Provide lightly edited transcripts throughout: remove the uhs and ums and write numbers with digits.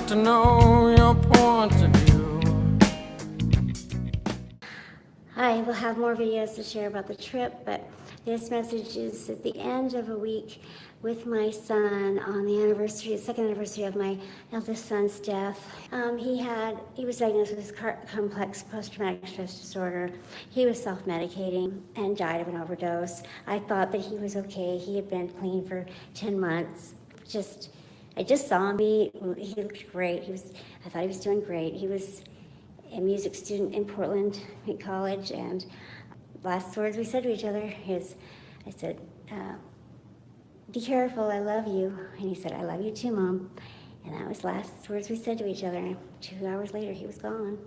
like to know your point of view. I will have more videos to share about the trip, but this message is at the end of a week with my son on the second anniversary of my eldest son's death. He was diagnosed with complex post-traumatic stress disorder. He was self-medicating and died of an overdose. I thought that he was okay. He had been clean for 10 months. I just saw him. He looked great. I thought he was doing great. He was a music student in Portland College, and last words we said to each other I said, be careful, I love you. And he said, I love you too, Mom. And that was last words we said to each other. 2 hours later, he was gone.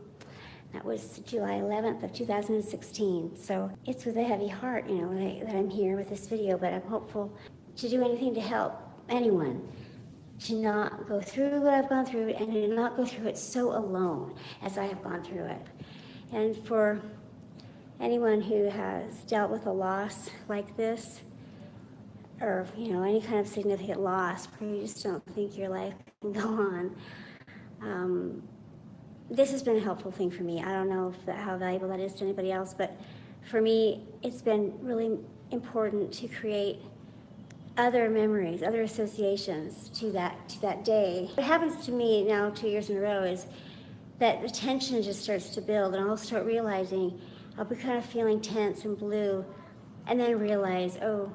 That was July 11th of 2016. So it's with a heavy heart, that I'm here with this video, but I'm hopeful to do anything to help anyone to not go through what I've gone through and to not go through it so alone as I have gone through it. And for anyone who has dealt with a loss like this, or any kind of significant loss where you just don't think your life can go on, this has been a helpful thing for me. I don't know how valuable that is to anybody else, but for me, it's been really important to create other memories, other associations to that day. What happens to me now 2 years in a row is that the tension just starts to build, and I'll start realizing, I'll be kind of feeling tense and blue, and then realize, oh,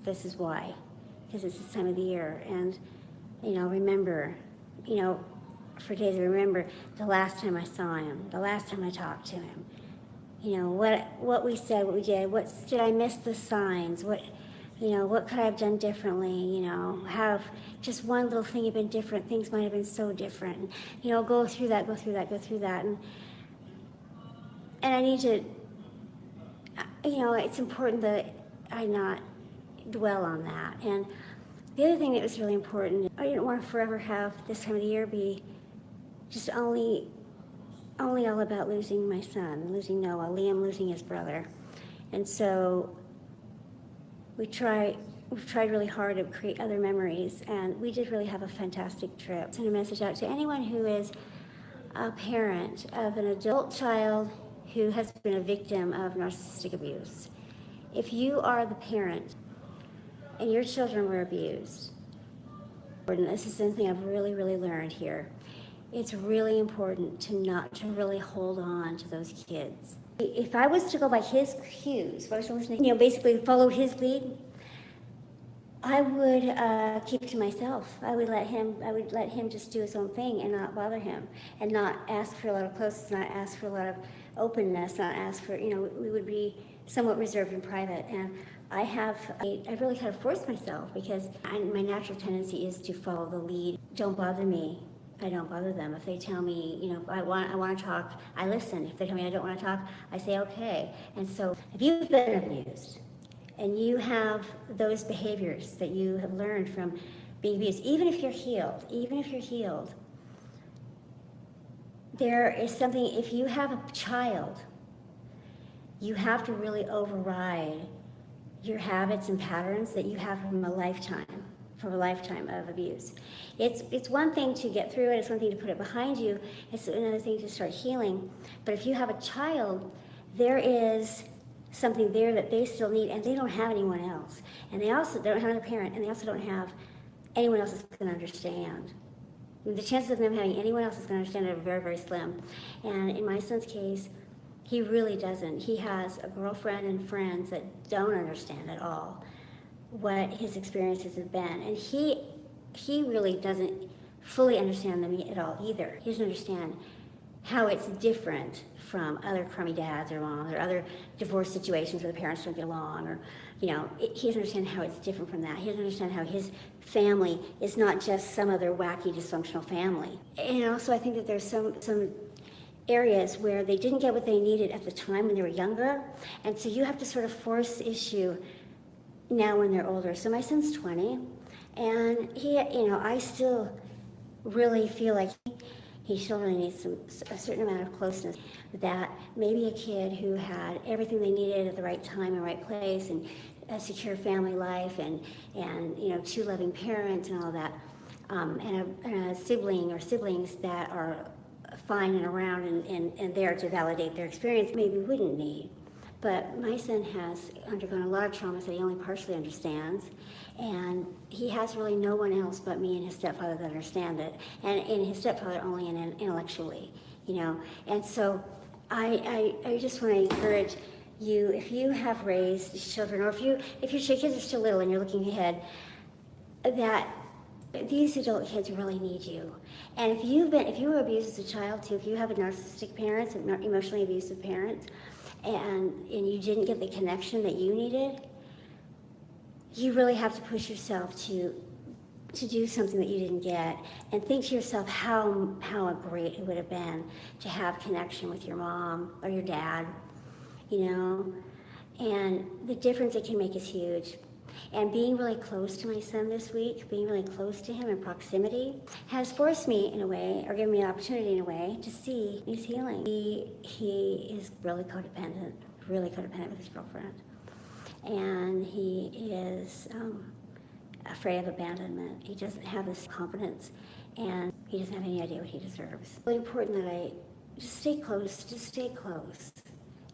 this is why, because it's this time of the year. And remember, for days I remember the last time I saw him, the last time I talked to him, what we said, what we did, did I miss the signs, what could I have done differently? How if just one little thing had been different, things might have been so different. Go through that. And I need to, it's important that I not dwell on that. And the other thing that was really important, I didn't want to forever have this time of the year be just only all about losing my son, losing Noah, Liam losing his brother. And so we've tried really hard to create other memories, and we did really have a fantastic trip. Send a message out to anyone who is a parent of an adult child who has been a victim of narcissistic abuse. If you are the parent and your children were abused, and this is something I've really, really learned here, it's really important to really hold on to those kids. If I was to go by his cues, if I was to listen, basically follow his lead, I would keep it to myself. I would let him just do his own thing and not bother him, and not ask for a lot of closeness, not ask for a lot of openness, not ask for, we would be somewhat reserved and private. And I really kind of forced myself, because my natural tendency is to follow the lead. Don't bother me. I don't bother them. If they tell me, I want to talk, I listen. If they tell me I don't want to talk, I say okay. And so if you've been abused and you have those behaviors that you have learned from being abused, even if you're healed, there is something, if you have a child, you have to really override your habits and patterns that you have from a lifetime of abuse. It's one thing to get through it, it's one thing to put it behind you, it's another thing to start healing. But if you have a child, there is something there that they still need, and they don't have anyone else. And they don't have another parent, and they also don't have anyone else that's going to understand. The chances of them having anyone else that's going to understand are very, very slim. And in my son's case, he really doesn't. He has a girlfriend and friends that don't understand at all what his experiences have been. And he really doesn't fully understand them at all either. He doesn't understand how it's different from other crummy dads or moms or other divorce situations where the parents don't get along, or he doesn't understand how it's different from that. He doesn't understand how his family is not just some other wacky dysfunctional family. And also I think that there's some areas where they didn't get what they needed at the time when they were younger, and so you have to sort of force the issue now when they're older. So my son's 20, and I still really feel like he still really needs a certain amount of closeness. That maybe a kid who had everything they needed at the right time and right place, and a secure family life, and two loving parents and all that. and a sibling or siblings that are fine and around and there to validate their experience, maybe wouldn't need. But my son has undergone a lot of traumas that he only partially understands, and he has really no one else but me and his stepfather that understand it, and his stepfather only intellectually, you know. And so I just want to encourage you, if you have raised children, or if your kids are still little and you're looking ahead, that these adult kids really need you. And if you were abused as a child too, if you have a narcissistic parent, emotionally abusive parent, and you didn't get the connection that you needed, you really have to push yourself to do something that you didn't get, and think to yourself how great it would have been to have connection with your mom or your dad, you know. And the difference it can make is huge. And being really close to my son this week, being really close to him in proximity, has forced me in a way, or given me an opportunity in a way, to see he's healing. He is really codependent with his girlfriend. And he is afraid of abandonment. He doesn't have this confidence, and he doesn't have any idea what he deserves. It's really important that I just stay close,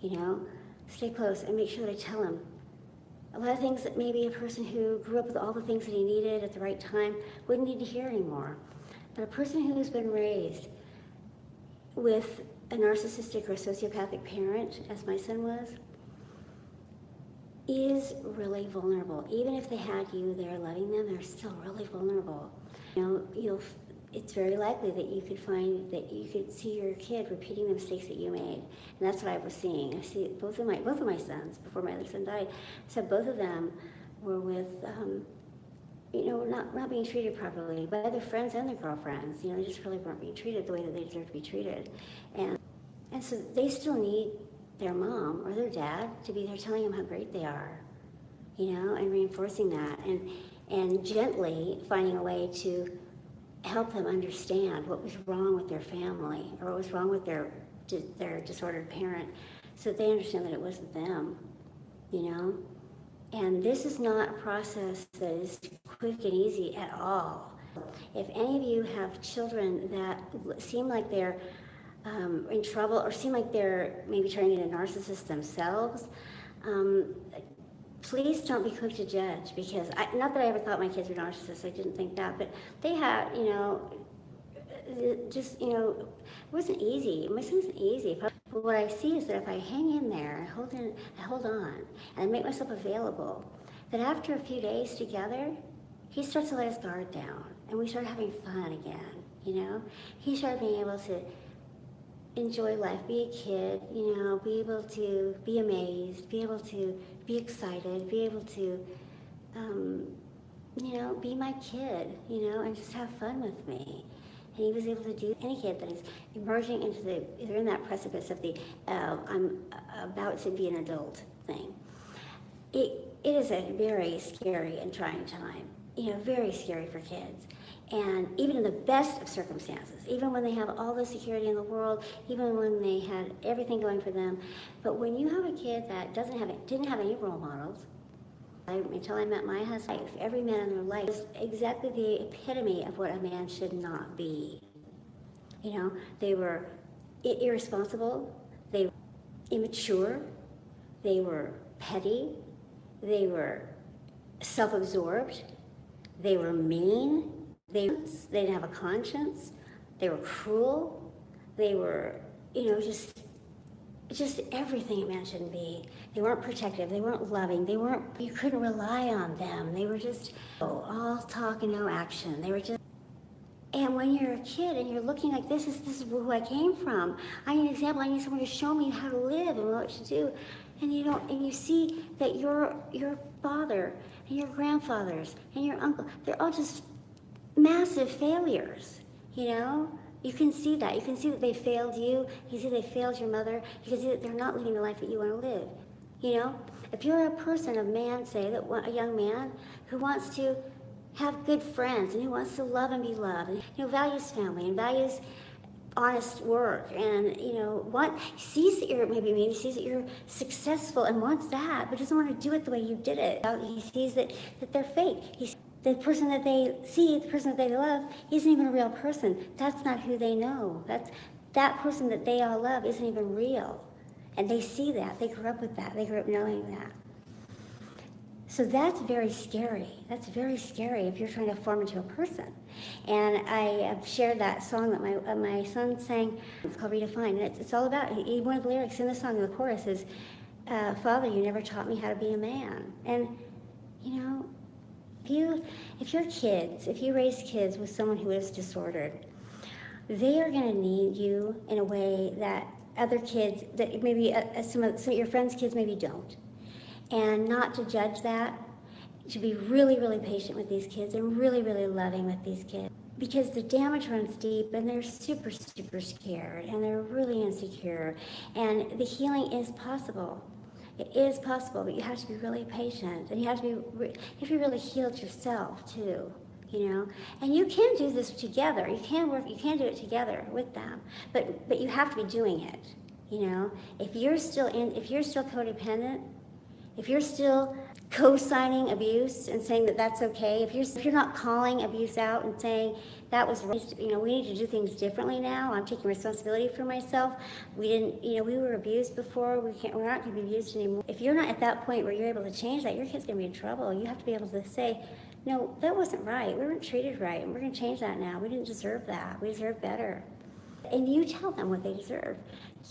you know, stay close and make sure that I tell him a lot of things that maybe a person who grew up with all the things that he needed at the right time wouldn't need to hear anymore. But a person who's been raised with a narcissistic or sociopathic parent, as my son was, is really vulnerable. Even if they had you there loving them, they're still really vulnerable. You know, it's very likely that you could see your kid repeating the mistakes that you made, and that's what I was seeing. I see both of my sons before my other son died. So both of them were with, not being treated properly by their friends and their girlfriends. You know, they just really weren't being treated the way that they deserve to be treated, and so they still need their mom or their dad to be there telling them how great they are, you know, and reinforcing that, and gently finding a way to help them understand what was wrong with their family or what was wrong with their disordered parent, so that they understand that it wasn't them, you know. And this is not a process that is quick and easy at all. If any of you have children that seem like they're in trouble, or seem like they're maybe turning into narcissists themselves, please don't be quick to judge, because not that I ever thought my kids were narcissists, I didn't think that, but they had, it wasn't easy. My son wasn't easy. But what I see is that if I hang in there, I hold on, and I make myself available, that after a few days together, he starts to let his guard down, and we start having fun again, you know? He started being able to enjoy life, be a kid, you know, be able to be amazed, be able to be excited, be able to, be my kid, you know, and just have fun with me. And he was able to do any kid that is emerging into they're in that precipice of the I'm about to be an adult thing. It is a very scary and trying time, you know, very scary for kids. And even in the best of circumstances, even when they have all the security in the world, even when they had everything going for them, but when you have a kid that didn't have any role models, until I met my husband, every man in their life was exactly the epitome of what a man should not be. You know, they were irresponsible, they were immature, they were petty, they were self-absorbed, they were mean, they didn't have a conscience, they were cruel, they were, just everything a man shouldn't be. They weren't protective, they weren't loving, you couldn't rely on them. They were just all talk and no action. They were just, and when you're a kid and you're looking like this is who I came from. I need an example, I need someone to show me how to live and what to do. And you see that your father and your grandfathers and your uncle, they're all just massive failures, you know? You can see that. You can see that they failed you. You can see they failed your mother. You can see that they're not living the life that you want to live, you know? If you're a person, a man, say, a young man who wants to have good friends and who wants to love and be loved, and, values family and values honest work, and, sees that maybe sees that you're successful and wants that, but doesn't want to do it the way you did it. He sees that they're fake. The person that they see, the person that they love, isn't even a real person. That's not who they know. That person that they all love isn't even real. And they see that. They grew up with that. They grew up knowing that. So that's very scary. That's very scary if you're trying to form into a person. And I have shared that song that my son sang. It's called Redefined. And it's all about, one of the lyrics in the song in the chorus is, Father, you never taught me how to be a man. And, you know, if you raise kids with someone who is disordered, they are going to need you in a way that other kids, that maybe some of your friends' kids maybe don't. And not to judge that, to be really, really patient with these kids and really, really loving with these kids. Because the damage runs deep and they're super, super scared and they're really insecure. And the healing is possible. It is possible, but you have to be really patient, and you have to be really healed yourself too, you know. And you can do this together. You can do it together with them, but you have to be doing it, you know. If you're still codependent, if you're still co-signing abuse and saying that that's okay, if you're not calling abuse out and saying that was, you know, we need to do things differently now. I'm taking responsibility for myself. We were abused before. We're not going to be abused anymore. If you're not at that point where you're able to change that, your kid's going to be in trouble. You have to be able to say, no, that wasn't right. We weren't treated right, and we're going to change that now. We didn't deserve that. We deserve better. And you tell them what they deserve.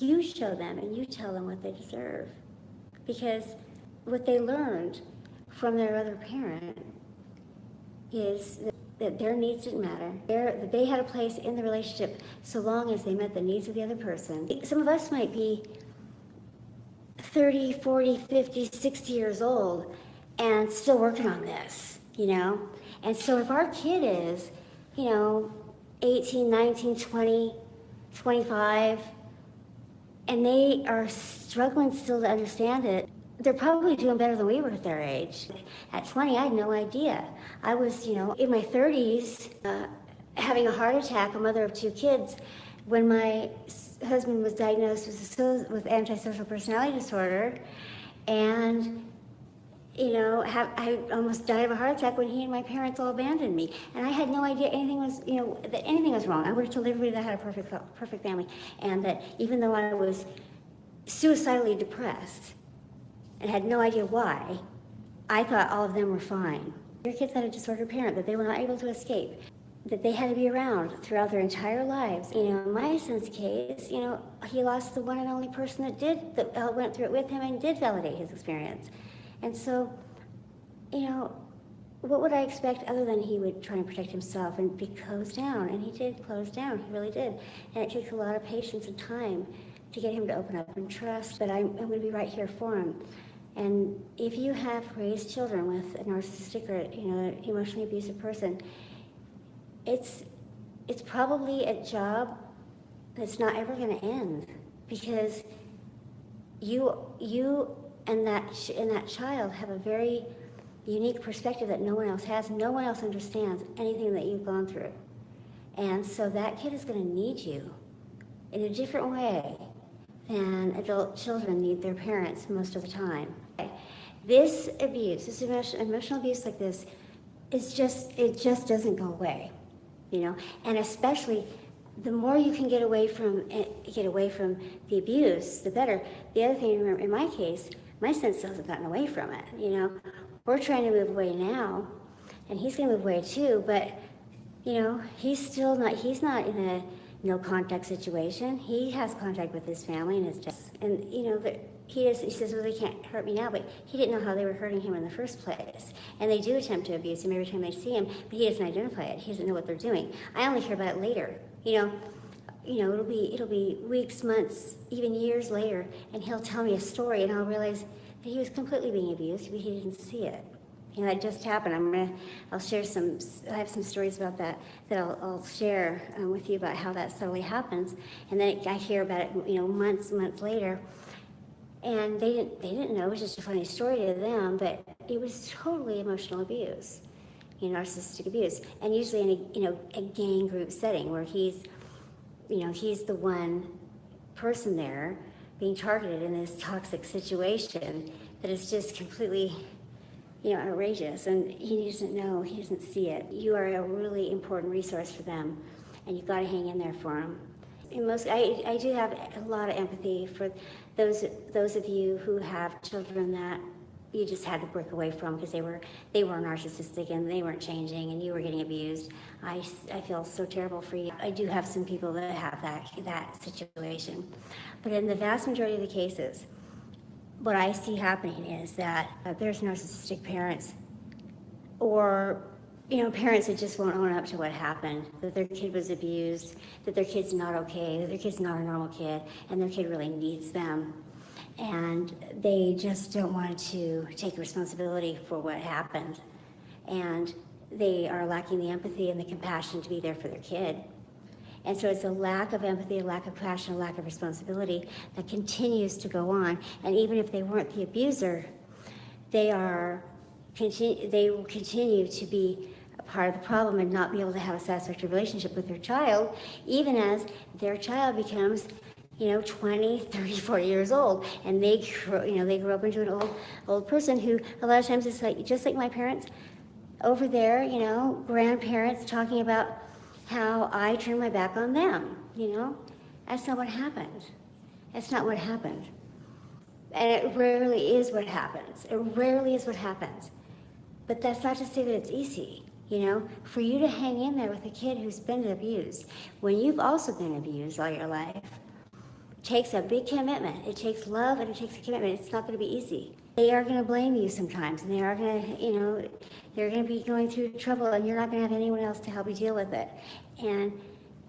You show them and you tell them what they deserve, because what they learned from their other parent is that their needs didn't matter. That they had a place in the relationship so long as they met the needs of the other person. Some of us might be 30, 40, 50, 60 years old and still working on this, you know? And so if our kid is, you know, 18, 19, 20, 25, and they are struggling still to understand it, they're probably doing better than we were at their age. At 20, I had no idea. I was, you know, in my 30s, having a heart attack, a mother of 2 kids, when my husband was diagnosed with antisocial personality disorder, and, you know, I almost died of a heart attack when he and my parents all abandoned me. And I had no idea that anything was wrong. I would have told everybody that I had a perfect family, and that even though I was suicidally depressed, and had no idea why, I thought all of them were fine. Your kids had a disordered parent that they were not able to escape, that they had to be around throughout their entire lives. You know, in my son's case, you know, he lost the one and only person that went through it with him and did validate his experience. And so, you know, what would I expect other than he would try and protect himself and be closed down? And he did close down, he really did. And it takes a lot of patience and time to get him to open up and trust that I'm going to be right here for him. And if you have raised children with a narcissistic or, you know, emotionally abusive person, it's probably a job that's not ever going to end, because you and that child have a very unique perspective that no one else has. No one else understands anything that you've gone through, and so that kid is going to need you in a different way than adult children need their parents most of the time. This abuse, this emotional abuse like this, it just doesn't go away, you know. And especially, the more you can get away from the abuse, the better. The other thing, remember, in my case, my son still hasn't gotten away from it. You know, we're trying to move away now, and he's going to move away too. But you know, he's not in a no contact situation. He has contact with his family and his dad, and you know, he says, well, they can't hurt me now, but he didn't know how they were hurting him in the first place. And they do attempt to abuse him every time they see him, but he doesn't identify it. He doesn't know what they're doing. I only hear about it later. You know, it'll be weeks, months, even years later, and he'll tell me a story, and I'll realize that he was completely being abused, but he didn't see it. You know, that just happened. I'll share I have some stories about that I'll share with you about how that subtly happens, and then I hear about it, you know, months later. And they didn't know. It was just a funny story to them, but it was totally emotional abuse, you know, narcissistic abuse, and usually in a gang group setting where he's the one person there being targeted in this toxic situation that is just completely, outrageous, and he doesn't know, he doesn't see it. You are a really important resource for them, and you've got to hang in there for them. I do have a lot of empathy for those of you who have children that you just had to break away from because they were narcissistic and they weren't changing and you were getting abused. I feel so terrible for you. I do have some people that have that situation, but in the vast majority of the cases, what I see happening is that there's narcissistic parents, or parents that just won't own up to what happened, that their kid was abused, that their kid's not okay, that their kid's not a normal kid, and their kid really needs them. And they just don't want to take responsibility for what happened. And they are lacking the empathy and the compassion to be there for their kid. And so it's a lack of empathy, a lack of passion, a lack of responsibility that continues to go on. And even if they weren't the abuser, they will continue to be a part of the problem and not be able to have a satisfactory relationship with their child, even as their child becomes 20, 30, 40 years old, and they grow up into an old person who a lot of times is just like my parents over there, grandparents talking about how I turned my back on them. That's not what happened. That's not what happened. And it rarely is what happens. It rarely is what happens. But that's not to say that it's easy. For you to hang in there with a kid who's been abused, when you've also been abused all your life, takes a big commitment. It takes love and it takes a commitment. It's not going to be easy. They are going to blame you sometimes, and they are going to, they're going to be going through trouble, and you're not going to have anyone else to help you deal with it. And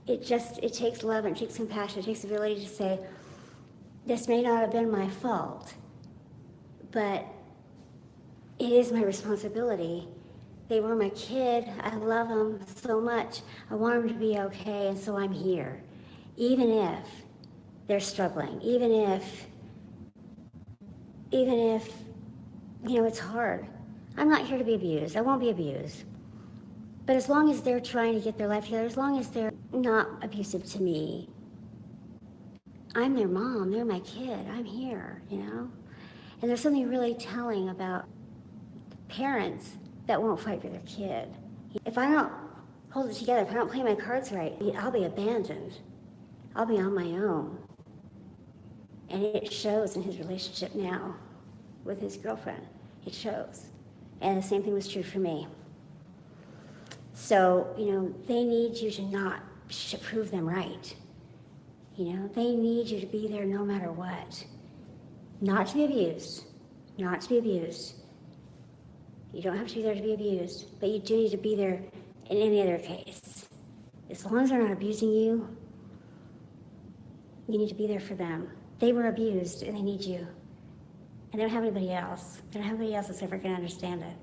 it takes love and it takes compassion. It takes the ability to say, this may not have been my fault, but it is my responsibility. They were my kid. I love them so much. I want them to be okay, and so I'm here. Even if they're struggling, even if it's hard. I'm not here to be abused. I won't be abused. But as long as they're trying to get their life together, as long as they're not abusive to me, I'm their mom, they're my kid, I'm here, And there's something really telling about parents that won't fight for their kid. If I don't hold it together, if I don't play my cards right, I'll be abandoned. I'll be on my own. And it shows in his relationship now with his girlfriend. It shows. And the same thing was true for me. So, they need you to not prove them right. They need you to be there no matter what. Not to be abused. Not to be abused. You don't have to be there to be abused, but you do need to be there in any other case. As long as they're not abusing you, you need to be there for them. They were abused and they need you. And they don't have anybody else. They don't have anybody else that's ever going to understand it.